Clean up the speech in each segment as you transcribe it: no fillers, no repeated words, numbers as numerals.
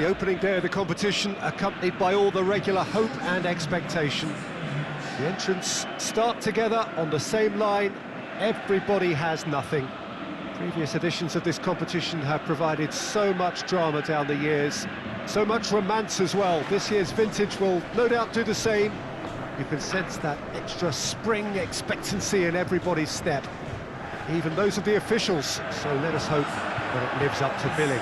the opening day of the competition, accompanied by all the regular hope and expectation. The entrants start together on the same line. Everybody has nothing. Previous editions of this competition have provided so much drama down the years, so much romance as well. This year's vintage will no doubt do the same. You can sense that extra spring expectancy in everybody's step, even those of the officials, so let us hope that it lives up to billing.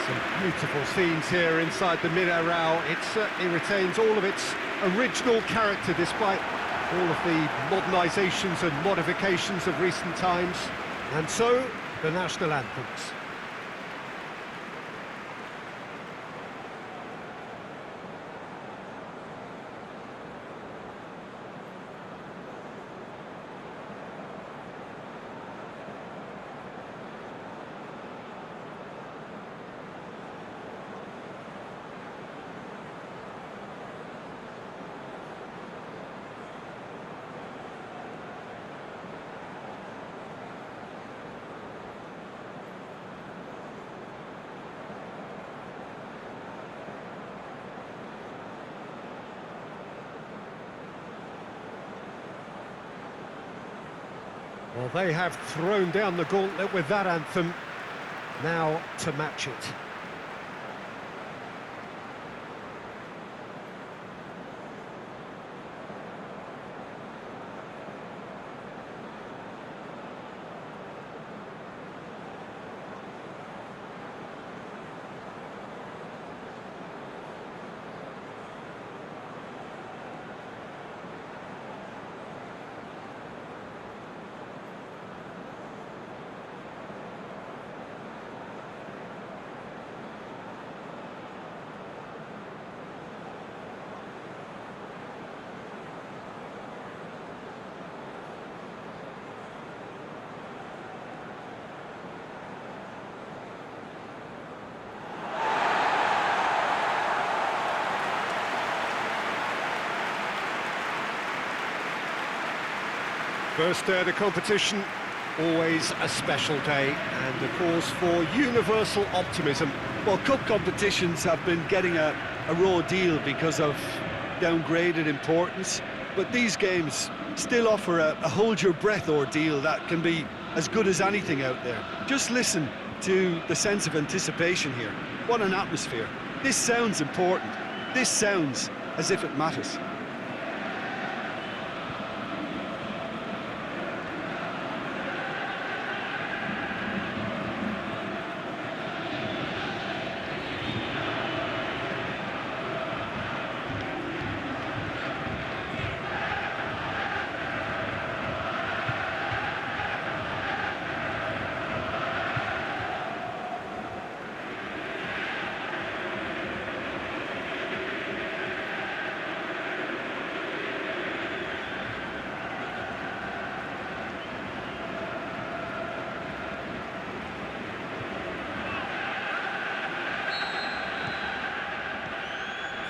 Some beautiful scenes here inside the mid-air row. It certainly retains all of its original character despite all of the modernisations and modifications of recent times. And so, the national anthems. Well, they have thrown down the gauntlet with that anthem. Now to match it. First day of the competition, always a special day, and a cause for universal optimism. Well, cup competitions have been getting a raw deal because of downgraded importance, but these games still offer a hold-your-breath ordeal that can be as good as anything out there. Just listen to the sense of anticipation here. What an atmosphere. This sounds important. This sounds as if it matters.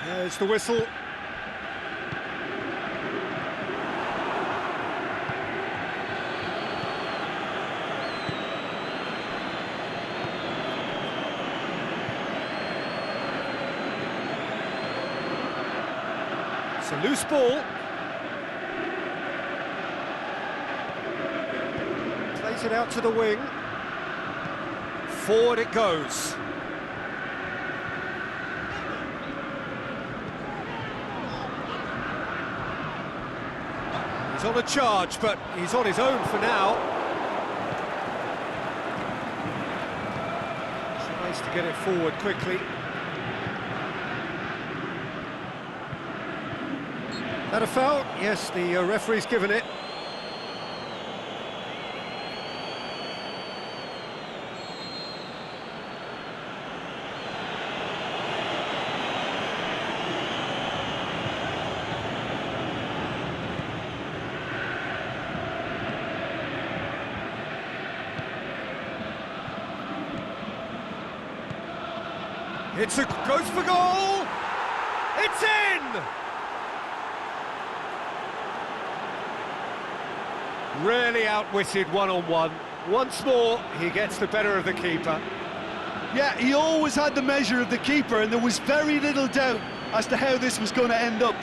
There's the whistle. It's a loose ball. Plays it out to the wing. Forward it goes. He's on a charge, but he's on his own for now. Tries to get it forward quickly. That a foul? Yes, the referee's given it. Goes for goal! It's in! Really outwitted one-on-one. Once more, he gets the better of the keeper. Yeah, he always had the measure of the keeper, and there was very little doubt as to how this was going to end up.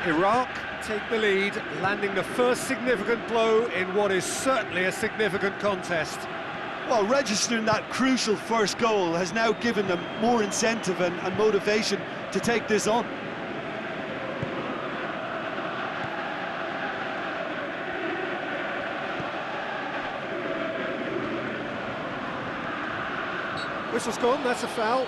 Iraq take the lead, landing the first significant blow in what is certainly a significant contest. Well, registering that crucial first goal has now given them more incentive and motivation to take this on. Whistle's gone, that's a foul.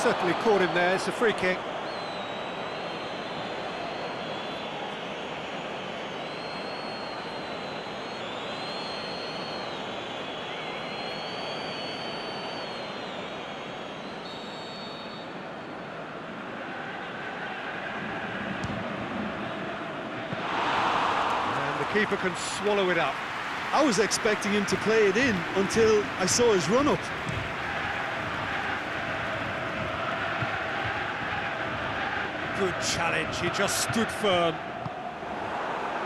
Certainly caught him there, it's a free kick. And the keeper can swallow it up. I was expecting him to play it in until I saw his run-up. Good challenge, he just stood firm.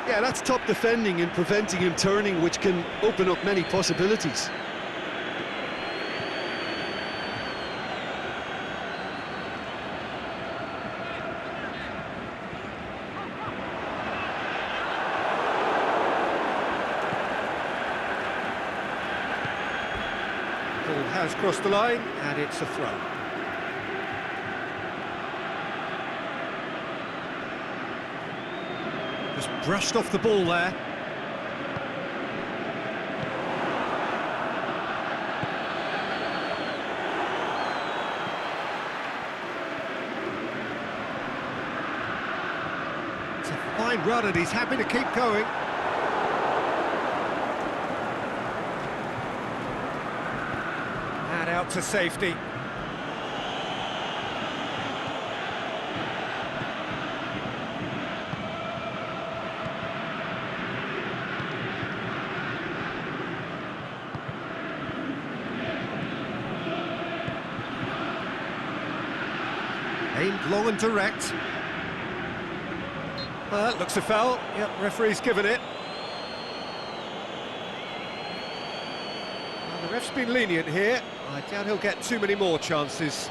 Yeah, that's top defending and preventing him turning, which can open up many possibilities. Ball has crossed the line, and it's a throw. Just brushed off the ball there. It's a fine run and he's happy to keep going. And out to safety. Aimed long and direct. Well, that looks a foul. Yep, referee's given it. Well, the ref's been lenient here. I doubt he'll get too many more chances.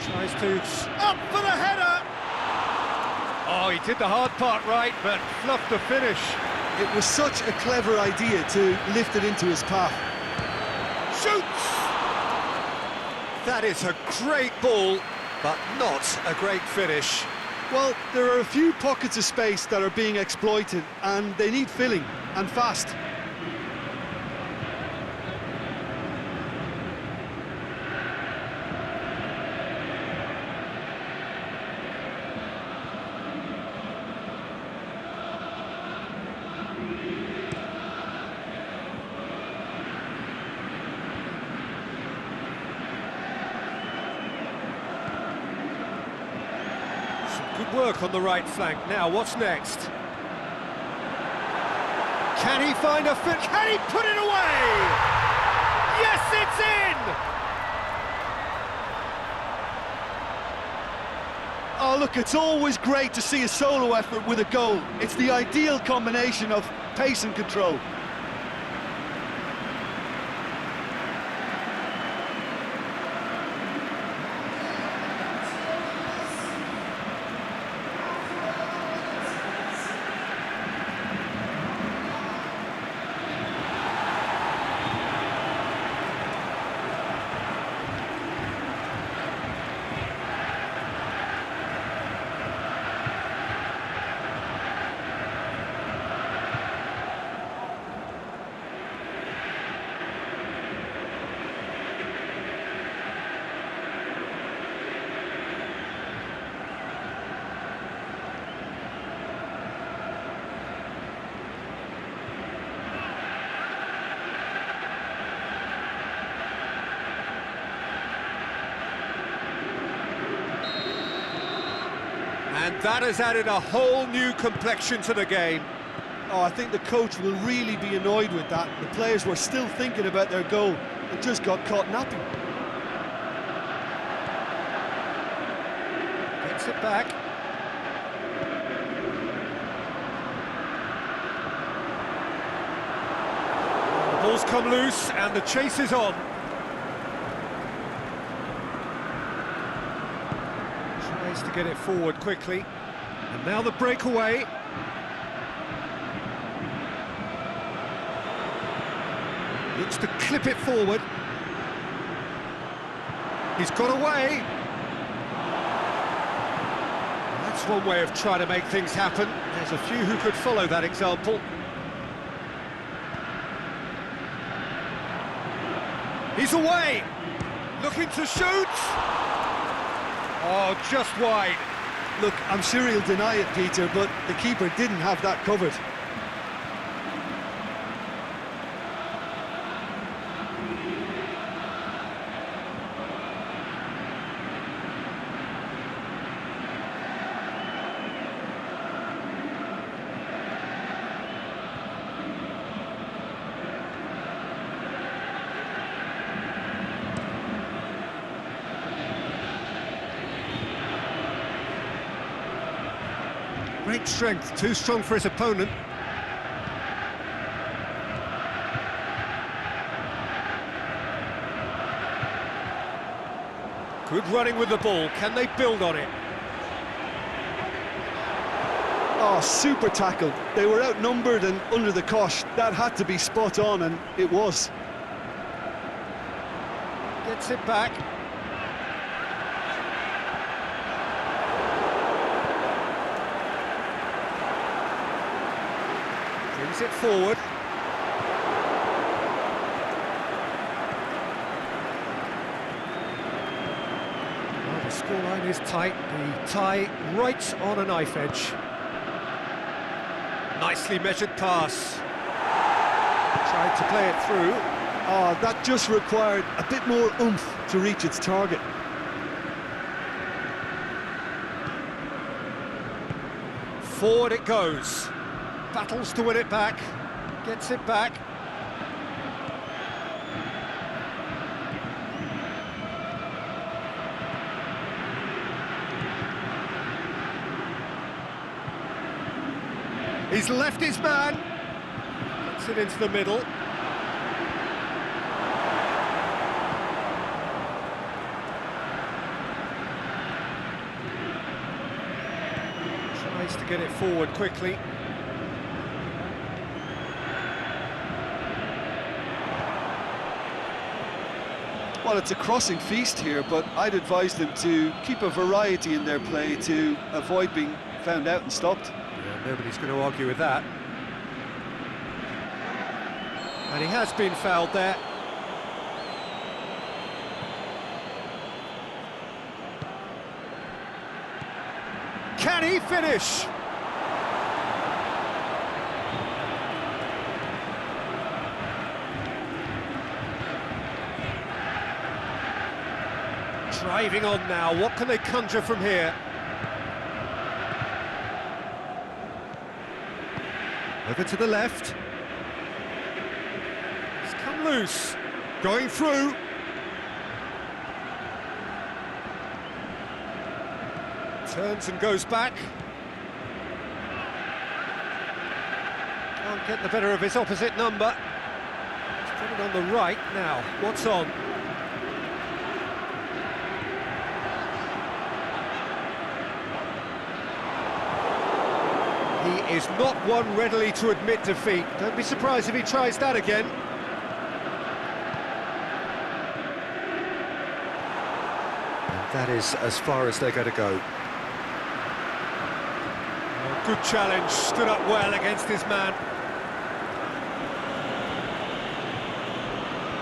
Tries to... up for the header! Oh, he did the hard part right, but fluffed the finish. It was such a clever idea to lift it into his path. Shoots! That is a great ball, but not a great finish. Well, there are a few pockets of space that are being exploited, and they need filling, and fast. Good work on the right flank. Now, what's next? Can he find a fit? Can he put it away? Yes, it's in! Oh, look, it's always great to see a solo effort with a goal. It's the ideal combination of pace and control. And that has added a whole new complexion to the game. Oh, I think the coach will really be annoyed with that. The players were still thinking about their goal and just got caught napping. Gets it back. The ball's come loose and the chase is on. Tries to get it forward quickly. And now the breakaway. Looks to clip it forward. He's got away. That's one way of trying to make things happen. There's a few who could follow that example. He's away. Looking to shoot. Oh, just wide. Look, I'm sure he'll deny it, Peter, but the keeper didn't have that covered. Great strength, too strong for his opponent. Good running with the ball, can they build on it? Oh, super tackle. They were outnumbered and under the cosh. That had to be spot on, and it was. Gets it back. Brings it forward. Well, the scoreline is tight. The tie right on a knife edge. Nicely measured pass. Tried to play it through. Oh, that just required a bit more oomph to reach its target. Forward it goes. Battles to win it back. Gets it back. He's left his man. Gets it into the middle. Tries to get it forward quickly. Well, it's a crossing feast here, but I'd advise them to keep a variety in their play to avoid being found out and stopped. Yeah, nobody's going to argue with that. And he has been fouled there. Can he finish? Driving on now, what can they conjure from here? Over to the left. It's come loose. Going through. Turns and goes back. Can't get the better of his opposite number. He's put it on the right now. What's on? He is not one readily to admit defeat. Don't be surprised if he tries that again. And that is as far as they're going to go. Oh, good challenge, stood up well against his man.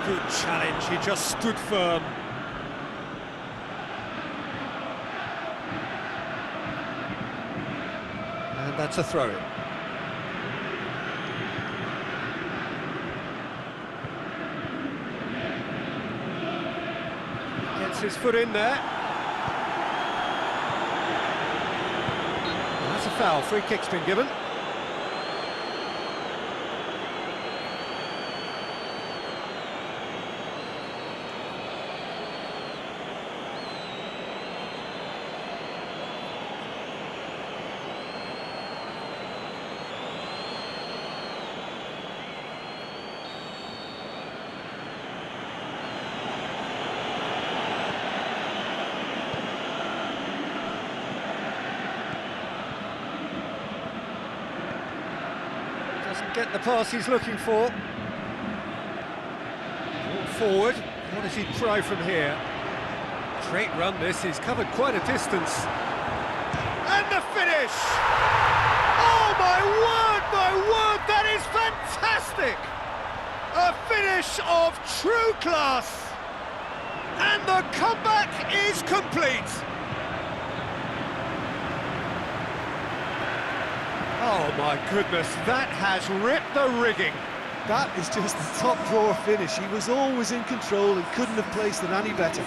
Good challenge, he just stood firm. And that's a throw-in. Gets his foot in there. And that's a foul, free kick's been given. Doesn't get the pass he's looking for. Ball forward. What does he try from here? Great run this, he's covered quite a distance. And the finish! Oh my word, that is fantastic! A finish of true class! And the comeback is complete! Oh my goodness, that has ripped the rigging. That is just a top drawer finish. He was always in control and couldn't have placed it any better.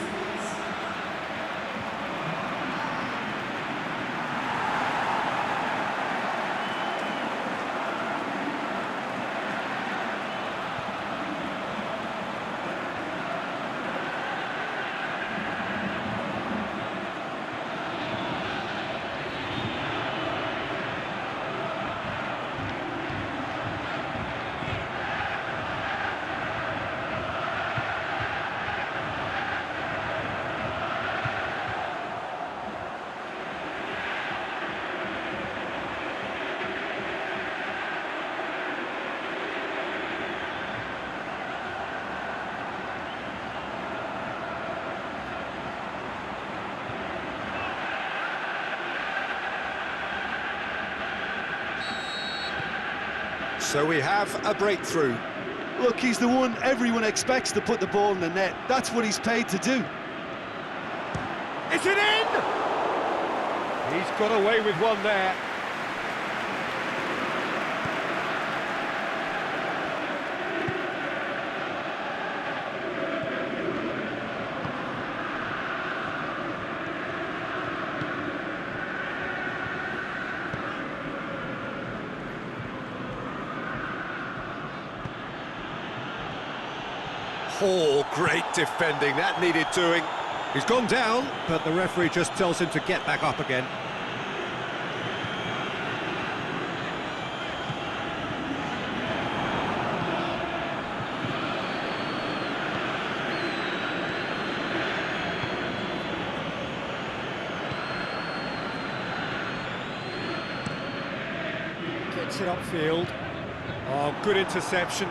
So we have a breakthrough. Look, he's the one everyone expects to put the ball in the net. That's what he's paid to do. Is it in? He's got away with one there. Oh, great defending, that needed doing. He's gone down, but the referee just tells him to get back up again. Gets it upfield. Oh, good interception.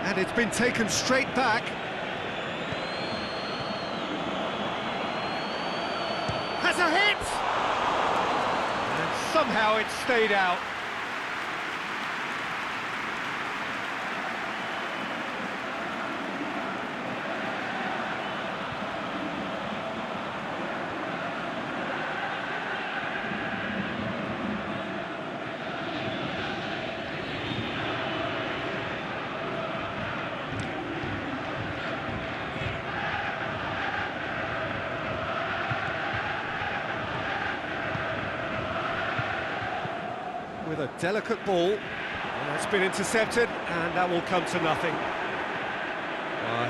And it's been taken straight back. Has a hit! And somehow it stayed out. with a delicate ball. It's been intercepted, and that will come to nothing.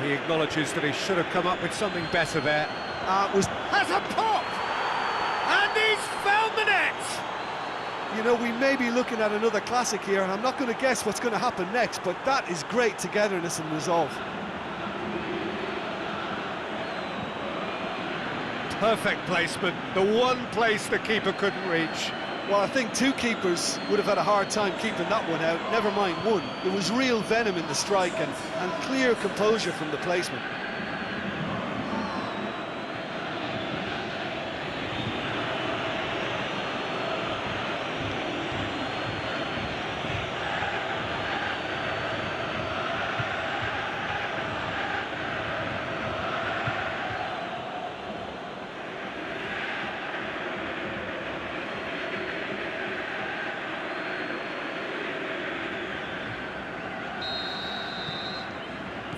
He acknowledges that he should have come up with something better there. Has a pop! And he's found the net! You know, we may be looking at another classic here, and I'm not going to guess what's going to happen next, but that is great togetherness and resolve. Perfect placement, the one place the keeper couldn't reach. Well, I think two keepers would have had a hard time keeping that one out, never mind one. There was real venom in the strike and clear composure from the placement.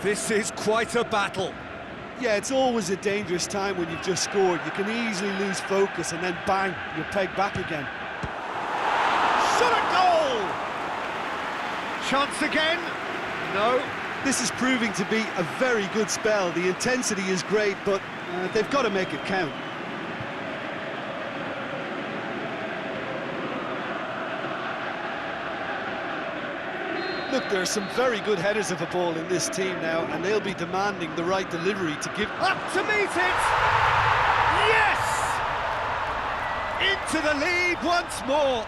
This is quite a battle. Yeah, it's always a dangerous time when you've just scored. You can easily lose focus and then bang, you're pegged back again. Shot a goal! Chance again? No. This is proving to be a very good spell. The intensity is great, but they've got to make it count. Look, there are some very good headers of a ball in this team now, and they'll be demanding the right delivery to give... Up to meet it! Yes! Into the lead once more.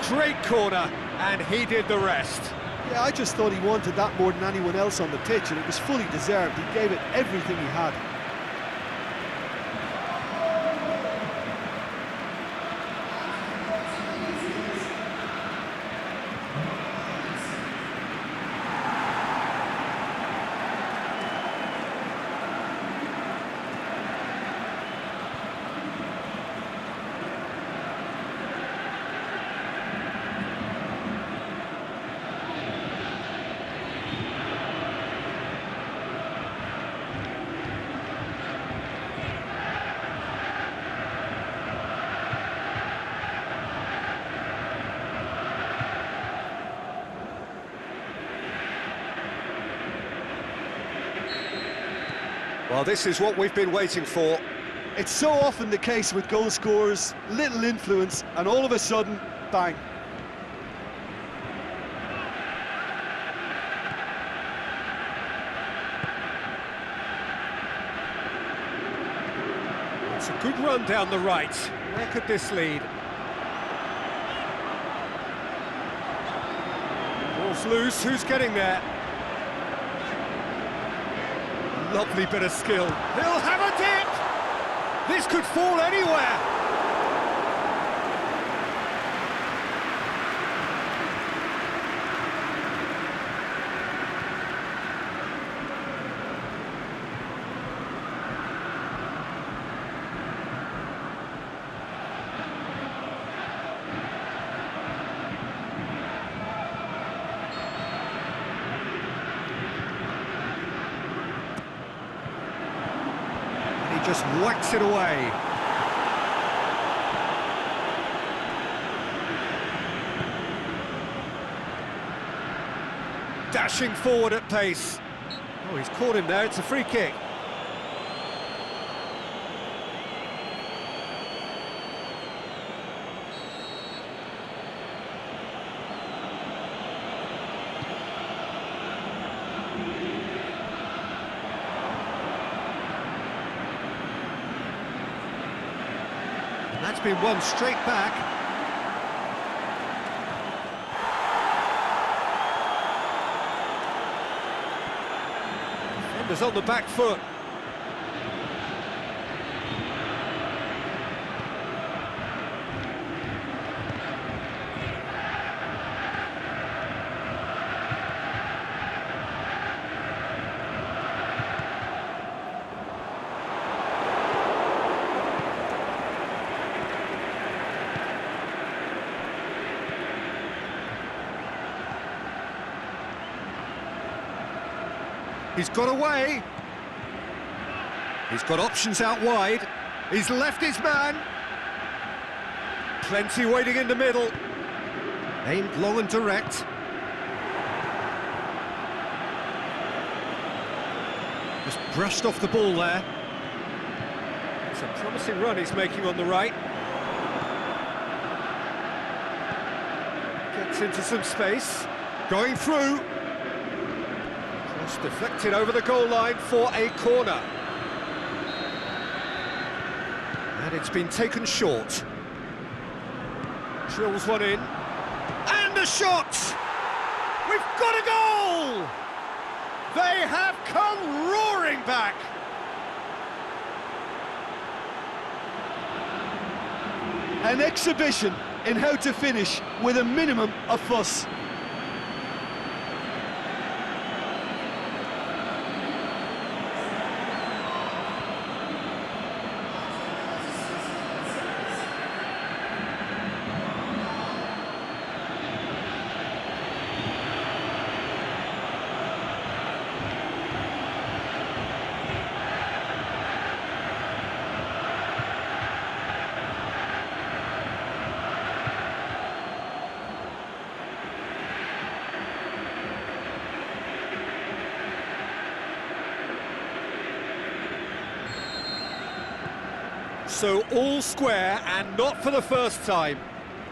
Great corner, and he did the rest. Yeah, I just thought he wanted that more than anyone else on the pitch, and it was fully deserved. He gave it everything he had. Well, this is what we've been waiting for. It's so often the case with goal scorers, little influence, and all of a sudden, bang. It's a good run down the right. Where could this lead? Ball's loose, who's getting there? Lovely bit of skill. He'll have a dip! This could fall anywhere! Just whacks it away. Dashing forward at pace. Oh, he's caught him there, it's a free kick. That's been won straight back. Defenders on the back foot. He's got away. He's got options out wide. He's left his man. Plenty waiting in the middle. Aimed long and direct. Just brushed off the ball there. It's a promising run he's making on the right. Gets into some space. Going through. Cross deflected over the goal line for a corner. And it's been taken short. Drills one in. And a shot! We've got a goal! They have come roaring back! An exhibition in how to finish with a minimum of fuss. So all square, and not for the first time.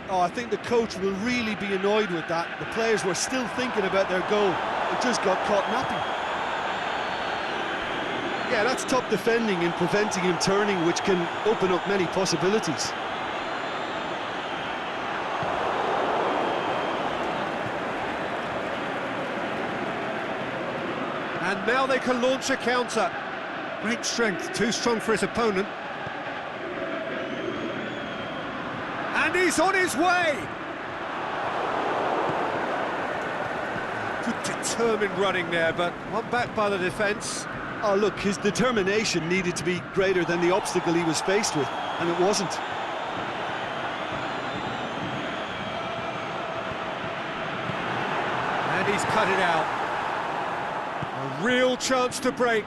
Oh, I think the coach will really be annoyed with that. The players were still thinking about their goal. It just got caught napping. Yeah, that's top defending and preventing him turning, which can open up many possibilities. And now they can launch a counter. Great strength, too strong for his opponent. And he's on his way! Good determined running there, but one back by the defence. Oh, look, his determination needed to be greater than the obstacle he was faced with, and it wasn't. And he's cut it out. A real chance to break.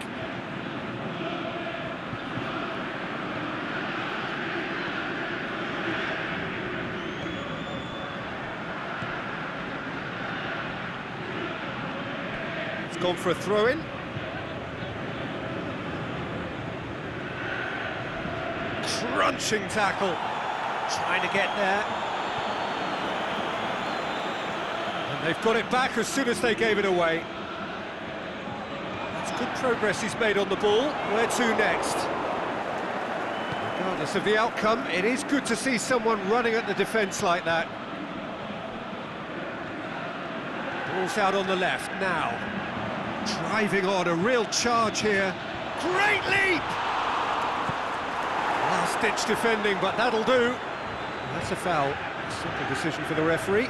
It's gone for a throw-in. Crunching tackle. Trying to get there. And they've got it back as soon as they gave it away. That's good progress he's made on the ball. Where to next? Regardless of the outcome, it is good to see someone running at the defence like that. Ball's out on the left now. Driving on, a real charge here. Great leap! Last-ditch defending, but that'll do. That's a foul. Simple decision for the referee.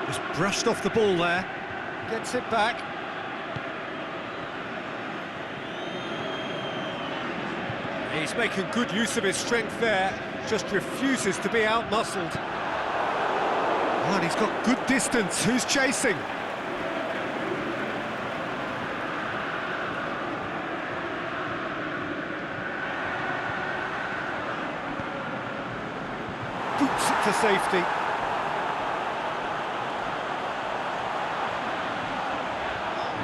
Just brushed off the ball there. Gets it back. He's making good use of his strength there. Just refuses to be out-muscled. Oh, and he's got good distance. Who's chasing? Boots it to safety.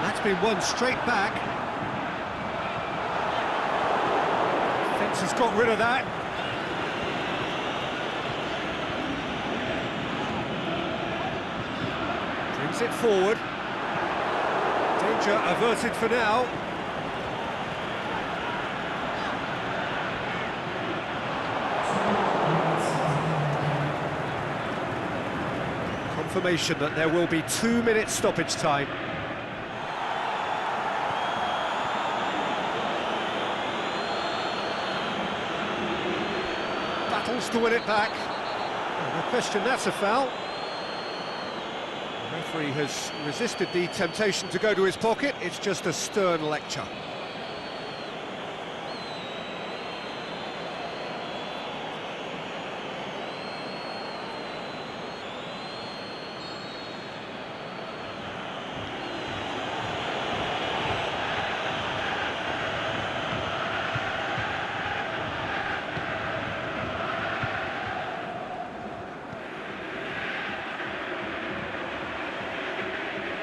That's been won straight back. Fence has got rid of that. Brings it forward. Danger averted for now. Confirmation that there will be 2 minutes stoppage time. Battles to win it back. No question, that's a foul. Referee has resisted the temptation to go to his pocket. It's just a stern lecture.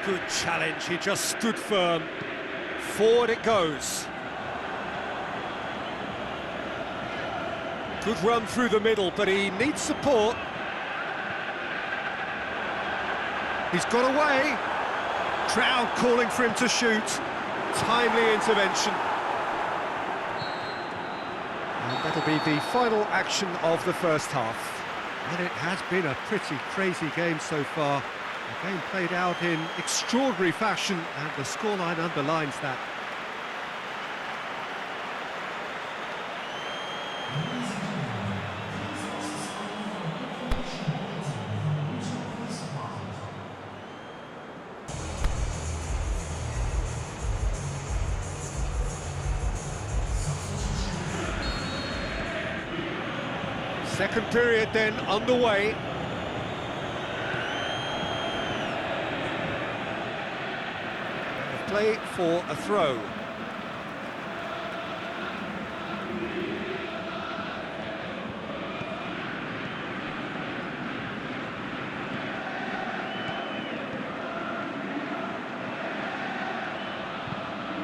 Good challenge, he just stood firm. Forward it goes. Good run through the middle, but he needs support. He's got away. Crowd calling for him to shoot. Timely intervention. And that'll be the final action of the first half. And it has been a pretty crazy game so far. The game played out in extraordinary fashion, and the scoreline underlines that. Second period then underway. Play for a throw.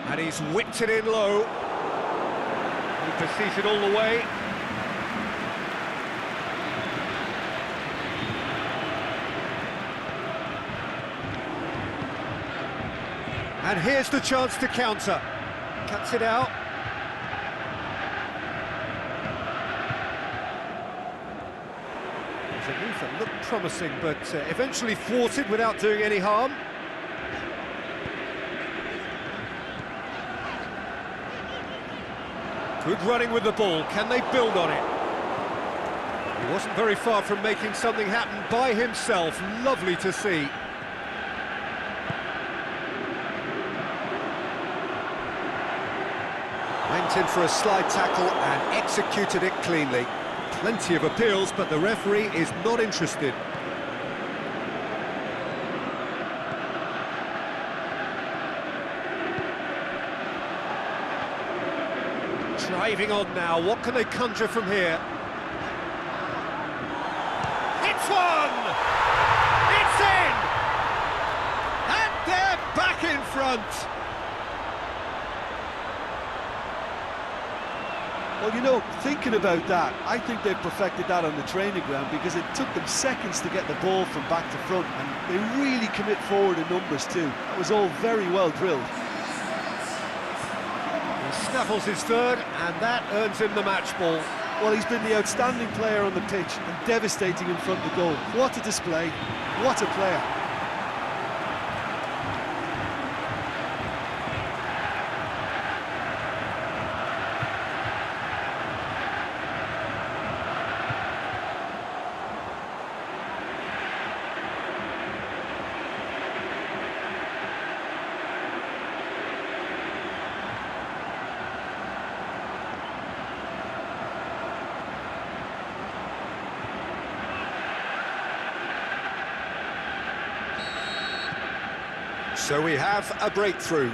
And he's whipped it in low. He pursues it all the way. And here's the chance to counter. Cuts it out. There's a move that looked promising, but eventually thwarted without doing any harm. Good running with the ball. Can they build on it? He wasn't very far from making something happen by himself. Lovely to see. Went in for a slide tackle and executed it cleanly. Plenty of appeals, but the referee is not interested. Driving on now, what can they conjure from here? It's one! It's in! And they're back in front! Well, you know, thinking about that, I think they perfected that on the training ground because it took them seconds to get the ball from back to front, and they really commit forward in numbers too. That was all very well drilled. He snaffles his third, and that earns him the match ball. Well, he's been the outstanding player on the pitch and devastating in front of goal. What a display, what a player. So we have a breakthrough.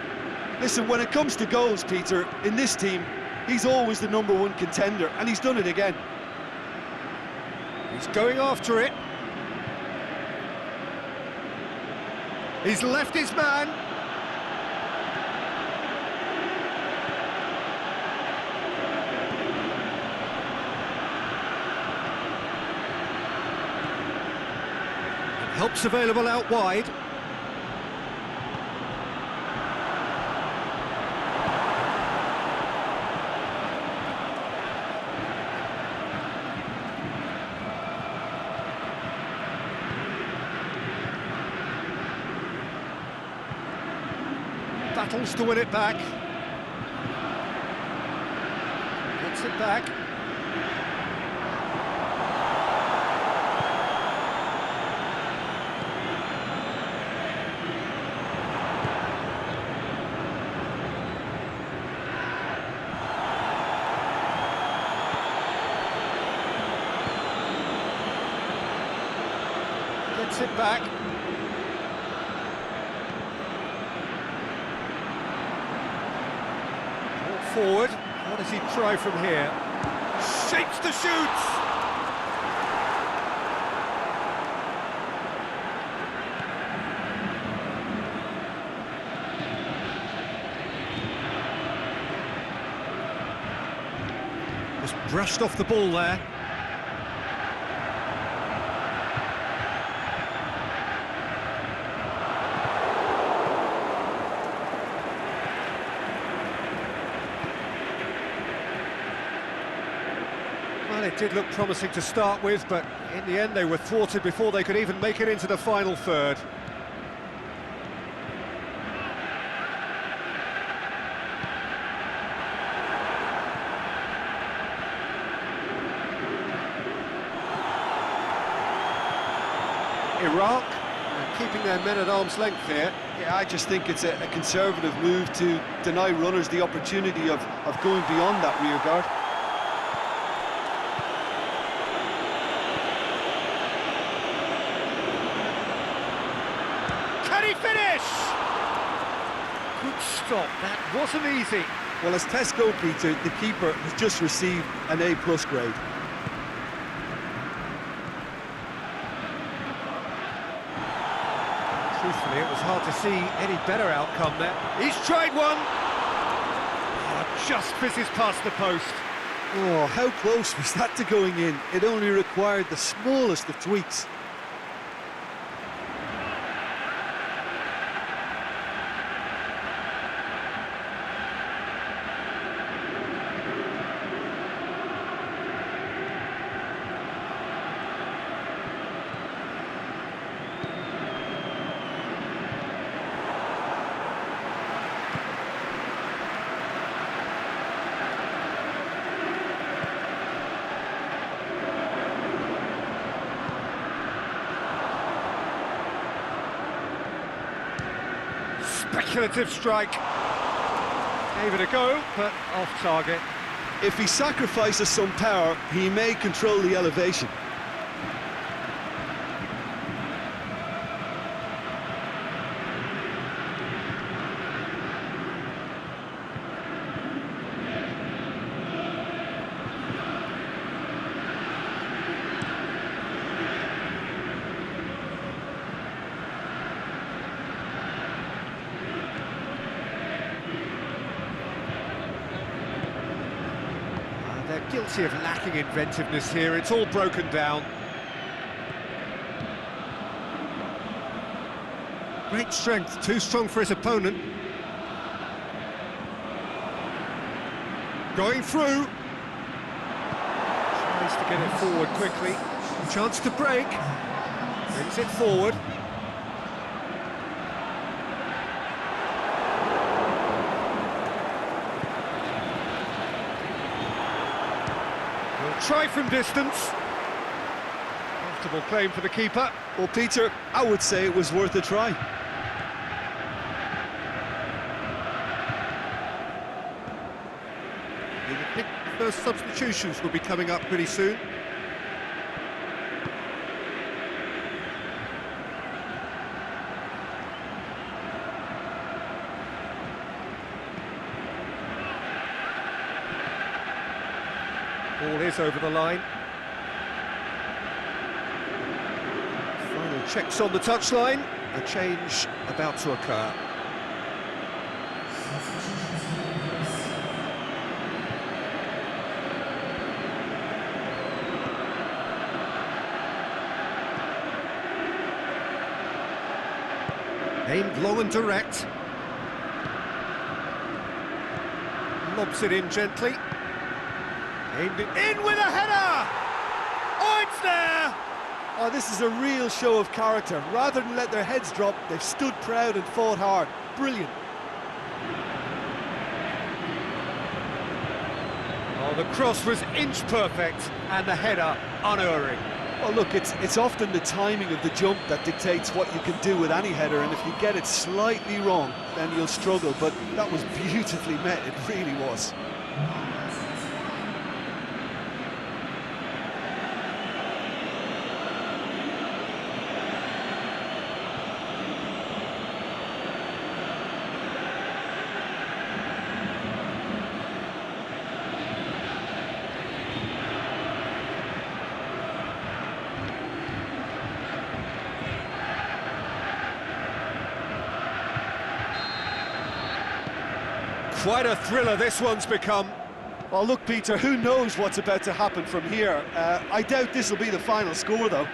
Listen, when it comes to goals, Peter, in this team, he's always the #1 contender, and he's done it again. He's going after it. He's left his man. Help's available out wide. Battles to win it back. Gets it back. Gets it back. Ball forward. What does he try from here? Shapes the shoots! Just brushed off the ball there. Well, it did look promising to start with, but in the end they were thwarted before they could even make it into the final third. Iraq keeping their men at arm's length here. Yeah, I just think it's a conservative move to deny runners the opportunity of going beyond that rear guard. Can he finish? Good stop, that wasn't easy. Well, as Tesco, Peter, the keeper has just received an A+ grade. Truthfully, it was hard to see any better outcome there. He's tried one! Oh, just fizzes past the post. Oh, how close was that to going in? It only required the smallest of tweaks. Speculative strike. Gave it a go, but off target. If he sacrifices some power, he may control the elevation. They're guilty of lacking inventiveness here. It's all broken down. Great strength, too strong for his opponent. Going through. Tries to get it forward quickly. Chance to break. Brings it forward. Try from distance. Comfortable claim for the keeper. Well, Peter, I would say it was worth a try. I think the first substitutions will be coming up pretty soon. Ball is over the line. Final checks on the touchline. A change about to occur. Aimed long and direct. Lobs it in gently. Aimed it in with a header! Oh, it's there! Oh, this is a real show of character. Rather than let their heads drop, they've stood proud and fought hard. Brilliant. Oh, the cross was inch perfect, and the header unerring. Well, look, it's often the timing of the jump that dictates what you can do with any header, and if you get it slightly wrong, then you'll struggle. But that was beautifully met, it really was. Quite a thriller this one's become. Well, look, Peter, who knows what's about to happen from here? I doubt this will be the final score, though.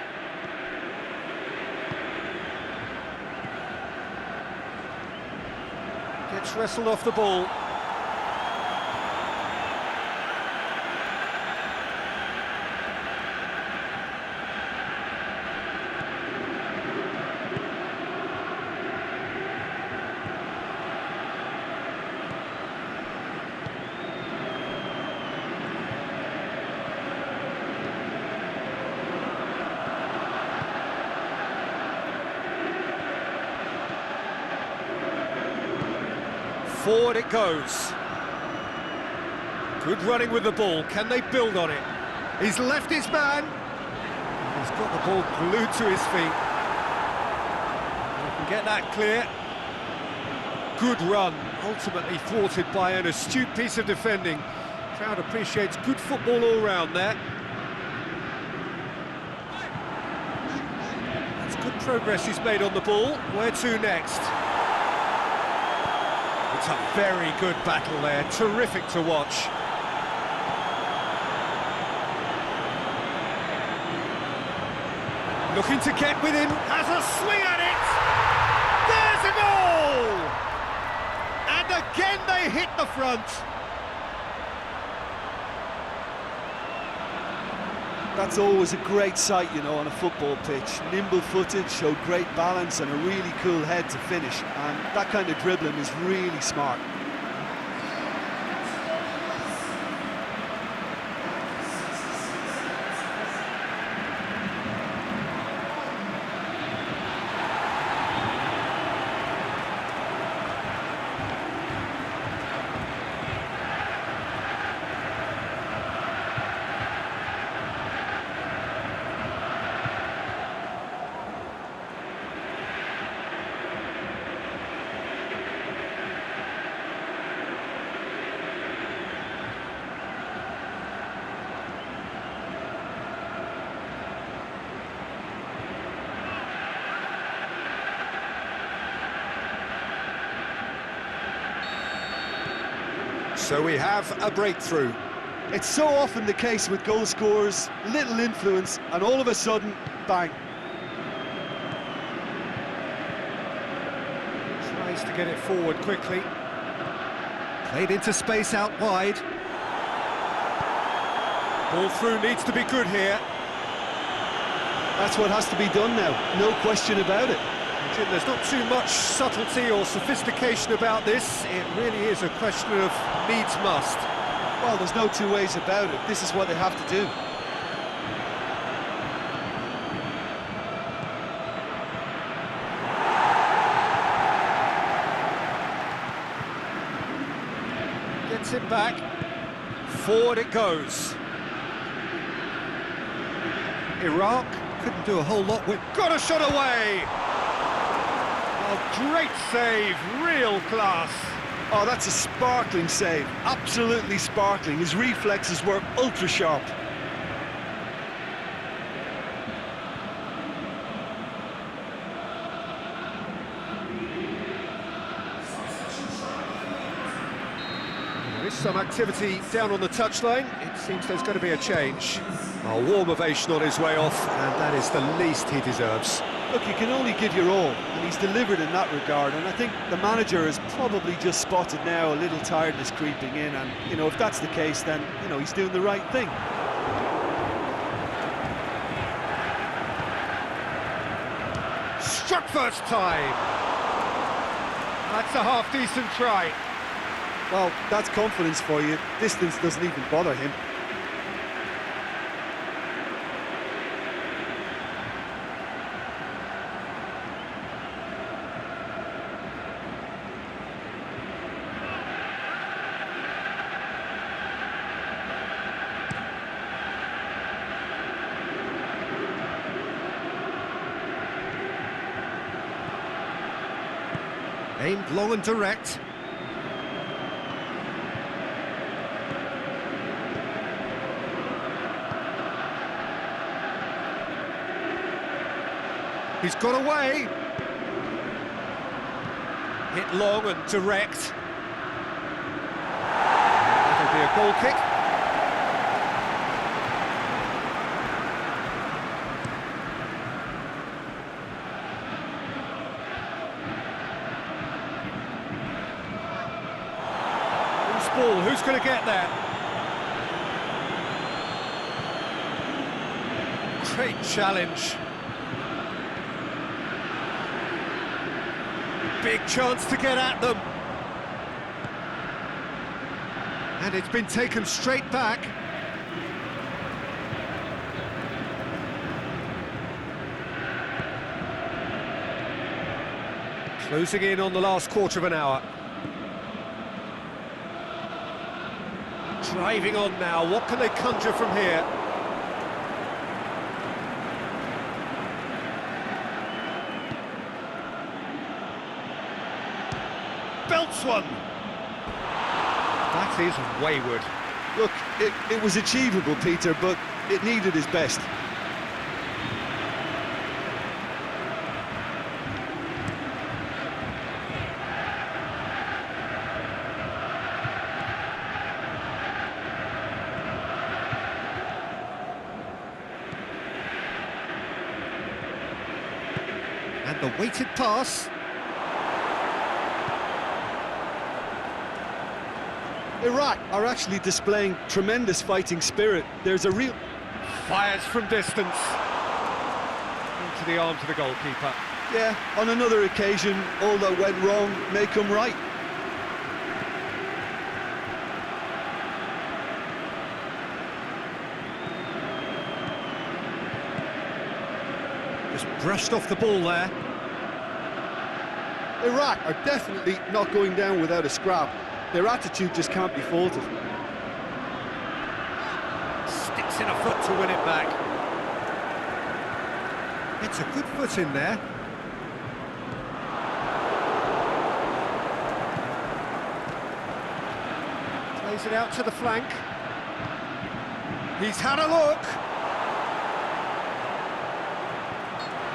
Gets wrestled off the ball. Forward it goes. Good running with the ball. Can they build on it? He's left his man. He's got the ball glued to his feet. They can get that clear. Good run. Ultimately thwarted by an astute piece of defending. Crowd appreciates good football all round there. That's good progress he's made on the ball. Where to next? It's a very good battle there, terrific to watch. Looking to get within, has a swing at it! There's a goal! And again they hit the front. That's always a great sight, you know, on a football pitch. Nimble-footed, showed great balance and a really cool head to finish. And that kind of dribbling is really smart. So we have a breakthrough. It's so often the case with goal scorers, little influence, and all of a sudden, bang. Tries to get it forward quickly. Played into space out wide. Ball through needs to be good here. That's what has to be done now, no question about it. Jim, there's not too much subtlety or sophistication about this. It really is a question of needs must. Well, there's no two ways about it. This is what they have to do. Gets it back. Forward it goes. Iraq couldn't do a whole lot with... Got a shot away! Oh, great save, real class. Oh, that's a sparkling save, absolutely sparkling. His reflexes were ultra sharp. There is some activity down on the touchline. It seems there's going to be a change. A warm ovation on his way off, and that is the least he deserves. Look, you can only give your all, and he's delivered in that regard, and I think the manager has probably just spotted now a little tiredness creeping in, and, you know, if that's the case, then, you know, he's doing the right thing. Struck first time! That's a half-decent try. Well, that's confidence for you. Distance doesn't even bother him. Aimed long and direct. He's got away. Hit long and direct. goal kick. Loose ball, who's going to get there? Great challenge. Big chance to get at them. And it's been taken straight back. Closing in on the last quarter of an hour. Driving on now, what can they conjure from here? Belts one. That is wayward. Look, it was achievable, Peter, but it needed his best. And the weighted pass. Iraq are actually displaying tremendous fighting spirit. There's a real... Fires from distance. Into the arms of the goalkeeper. Yeah, on another occasion, all that went wrong may come right. Just brushed off the ball there. Iraq are definitely not going down without a scrap. Their attitude just can't be faulted. Sticks in a foot to win it back. It's a good foot in there. Plays it out to the flank. He's had a look.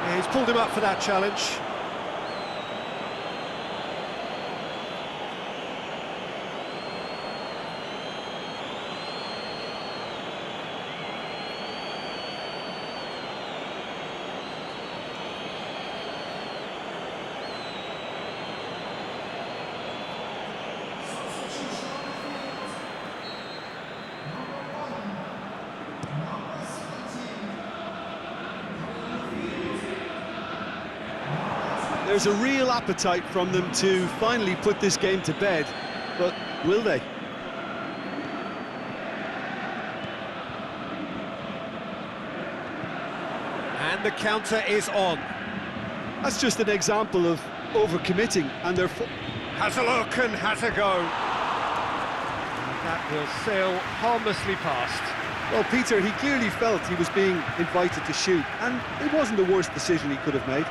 Yeah, he's pulled him up for that challenge. There's a real appetite from them to finally put this game to bed, but will they? And the counter is on. That's just an example of overcommitting, and they're... Has a look and has a go. That will sail harmlessly past. Well, Peter, he clearly felt he was being invited to shoot, and it wasn't the worst decision he could have made.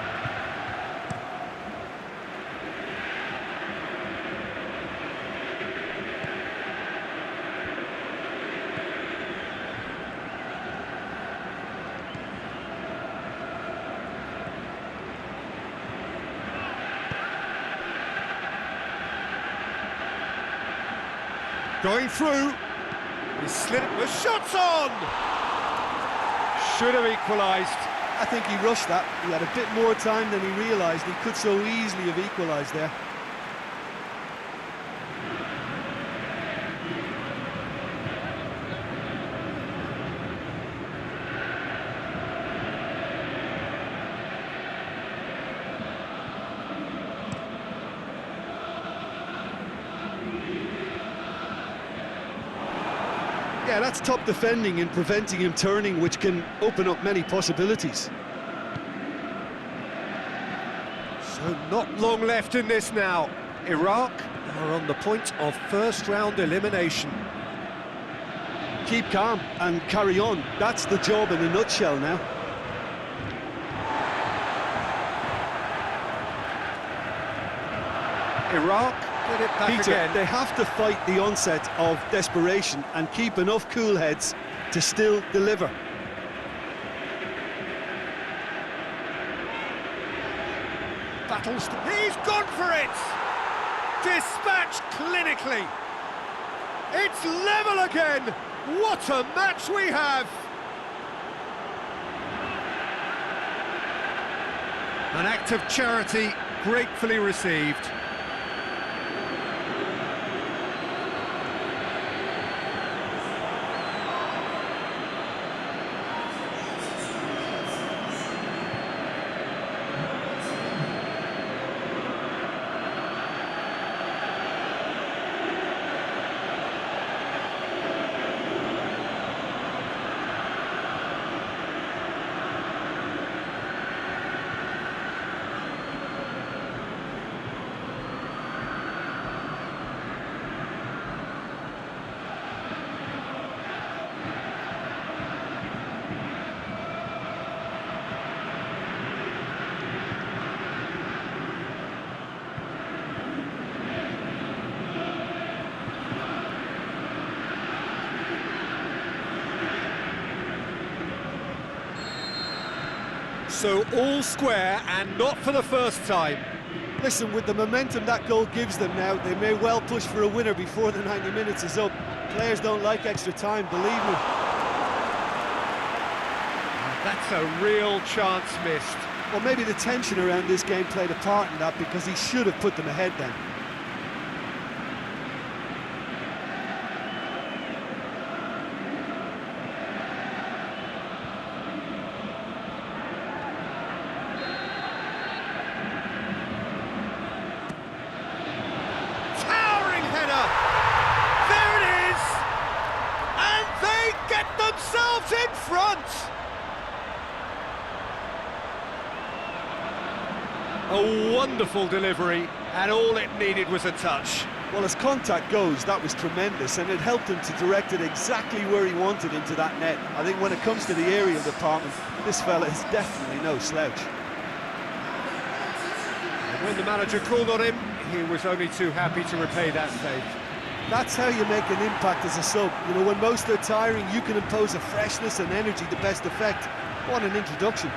Going through. He slid it. The shot's on! Should have equalised. I think he rushed that. He had a bit more time than he realised. He could so easily have equalised there. Yeah, that's top defending and preventing him turning, which can open up many possibilities. So not long left in this now. Iraq are on the point of first-round elimination. Keep calm and carry on. That's the job in a nutshell now. Iraq get it back Peter, again. they have to fight the onset of desperation and keep enough cool heads to still deliver. He's gone for it! Dispatched clinically. It's level again! What a match we have! An act of charity gratefully received. So all square, and not for the first time. Listen, with the momentum that goal gives them now, they may well push for a winner before the 90 minutes is up. Players don't like extra time, believe me. That's a real chance missed. Well, maybe the tension around this game played a part in that, because he should have put them ahead then. In front! A wonderful delivery, and all it needed was a touch. Well, as contact goes, that was tremendous, and it helped him to direct it exactly where he wanted into that net. I think when it comes to the aerial department, this fella is definitely no slouch. And when the manager called on him, he was only too happy to repay that save. That's how you make an impact as a sub. You know, when most are tiring, you can impose a freshness and energy to best effect. What an introduction.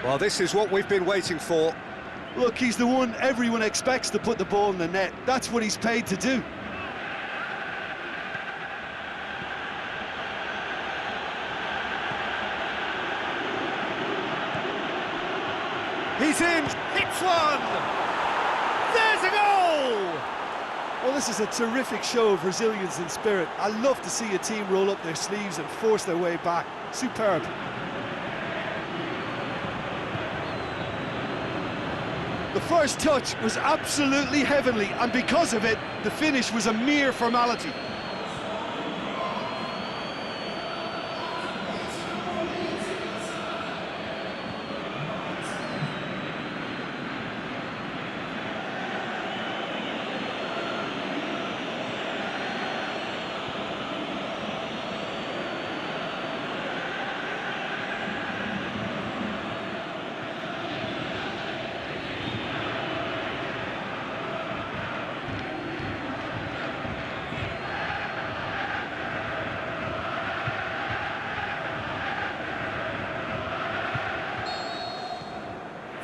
Well, this is what we've been waiting for. Look, he's the one everyone expects to put the ball in the net. That's what he's paid to do. He's in, hits one! There's a goal! Well, this is a terrific show of resilience and spirit. I love to see a team roll up their sleeves and force their way back. Superb. The first touch was absolutely heavenly, and because of it, the finish was a mere formality.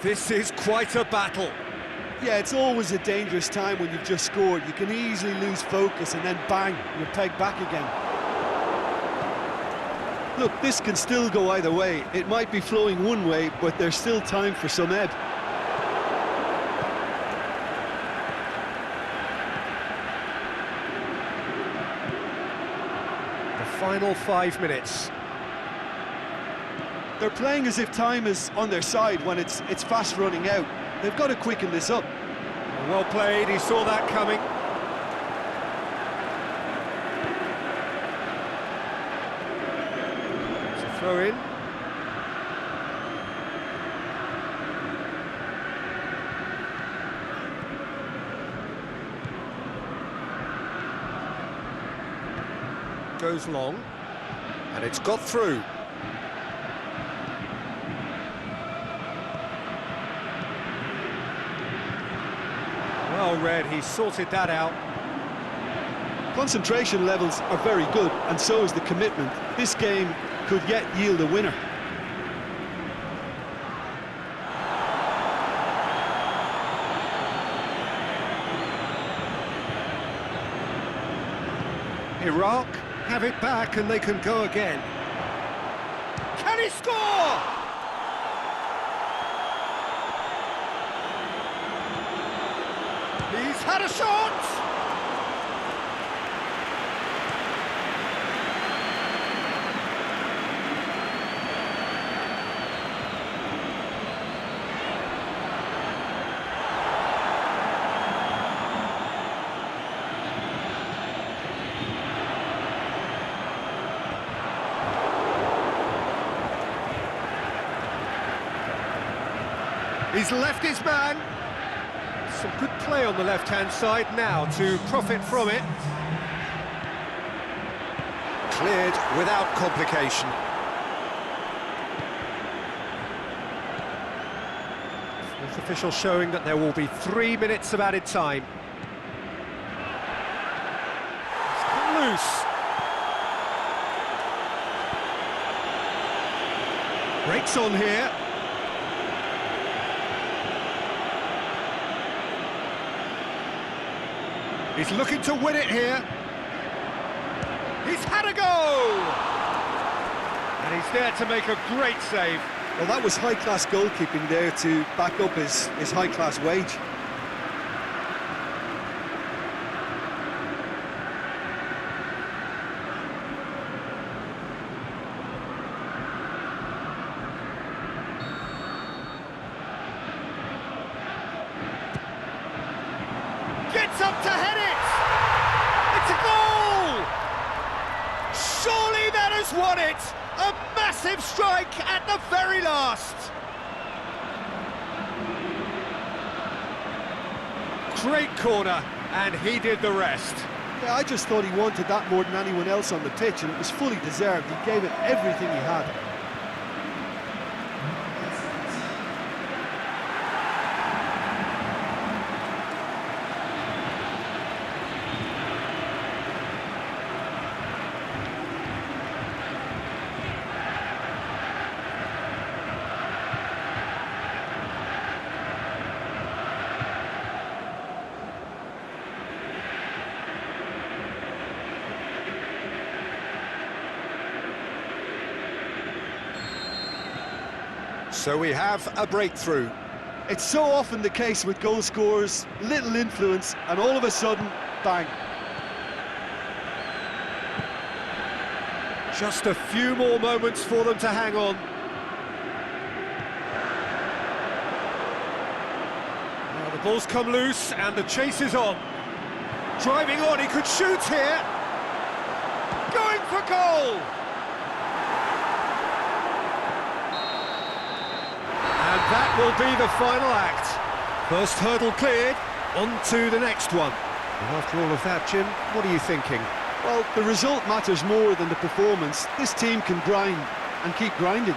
This is quite a battle. Yeah, it's always a dangerous time when you've just scored. You can easily lose focus and then bang, you're pegged back again. Look, this can still go either way. It might be flowing one way, but there's still time for some ebb. The final 5 minutes. They're playing as if time is on their side when it's fast running out. They've got to quicken this up. Well played, he saw that coming. It's a throw in. Goes long, and it's got through. Well read, he sorted that out. Concentration levels are very good, and so is the commitment. This game could yet yield a winner. Iraq have it back and they can go again. Can he score? He's had a shot! He's left his man. Some good play on the left-hand side now to profit from it. Cleared without complication. Fourth official showing that there will be 3 minutes of added time. It's come loose. Breaks on here. He's looking to win it here. He's had a go! And he's there to make a great save. Well, that was high-class goalkeeping there to back up his high-class wage. Gets up to head it! It's a goal! Surely that has won it! A massive strike at the very last! Great corner, and he did the rest. Yeah, I just thought he wanted that more than anyone else on the pitch, and it was fully deserved. He gave it everything he had. So we have a breakthrough. It's so often the case with goal scorers, little influence, and all of a sudden, bang. Just a few more moments for them to hang on. Now the ball's come loose and the chase is on. Driving on, he could shoot here. Going for goal! And that will be the final act. First hurdle cleared, on to the next one. And after all of that, Jim, what are you thinking? Well, the result matters more than the performance. This team can grind and keep grinding.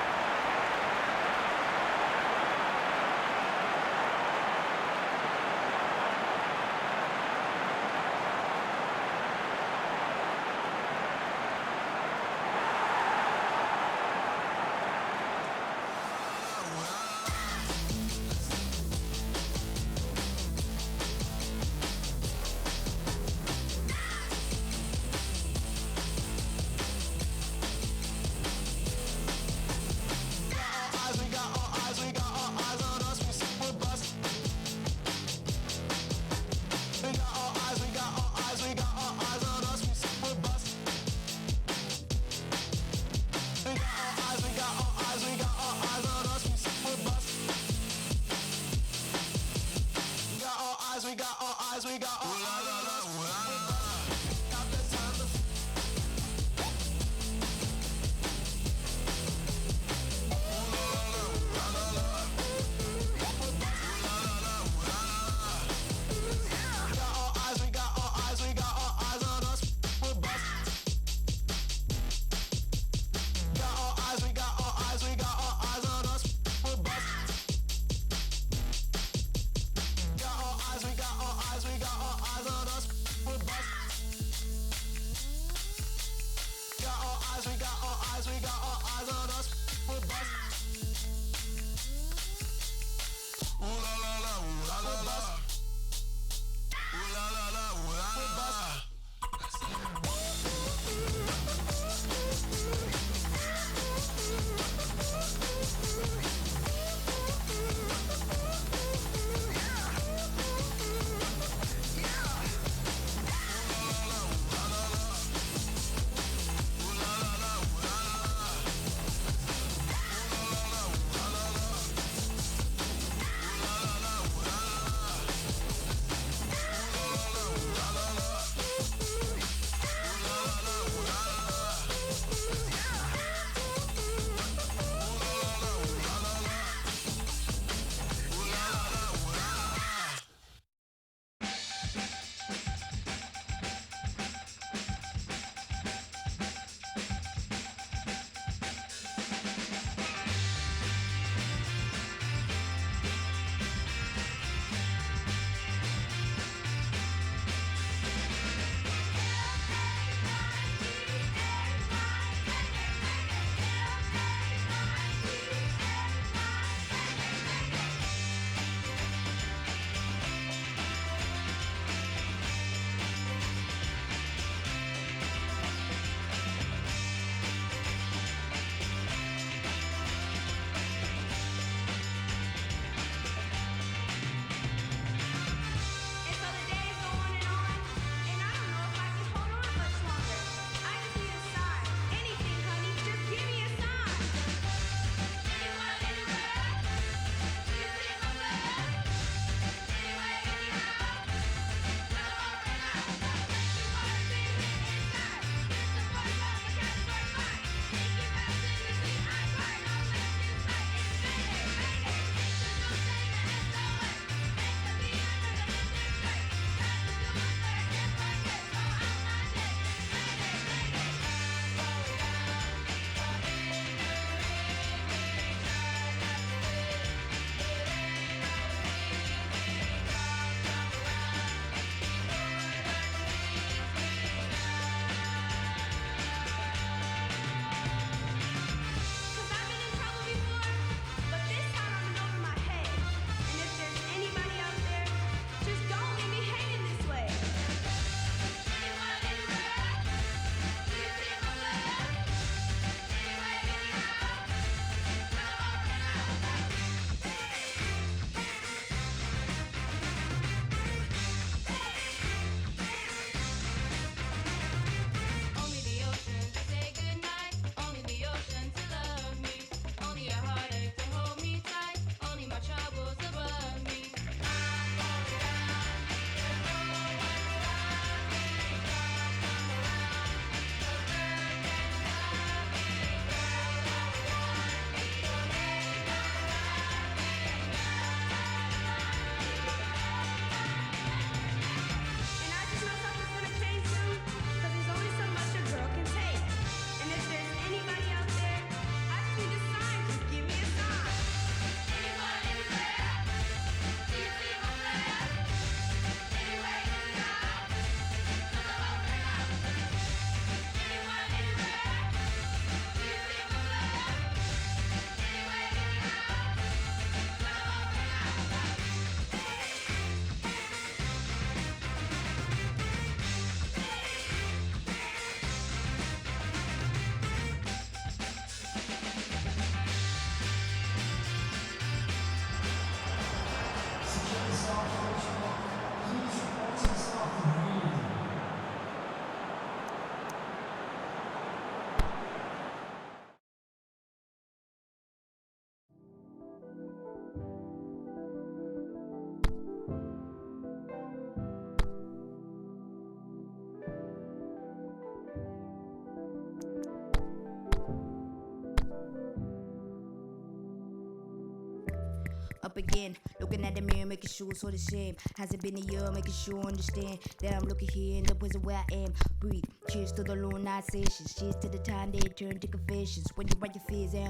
Up again, looking at the mirror, making sure it's all the same. Has it been a year, making sure I understand that I'm looking here in the prison where I am. Breathe, cheers to the long night sessions, cheers to the time they turn to confessions. When you write your fears and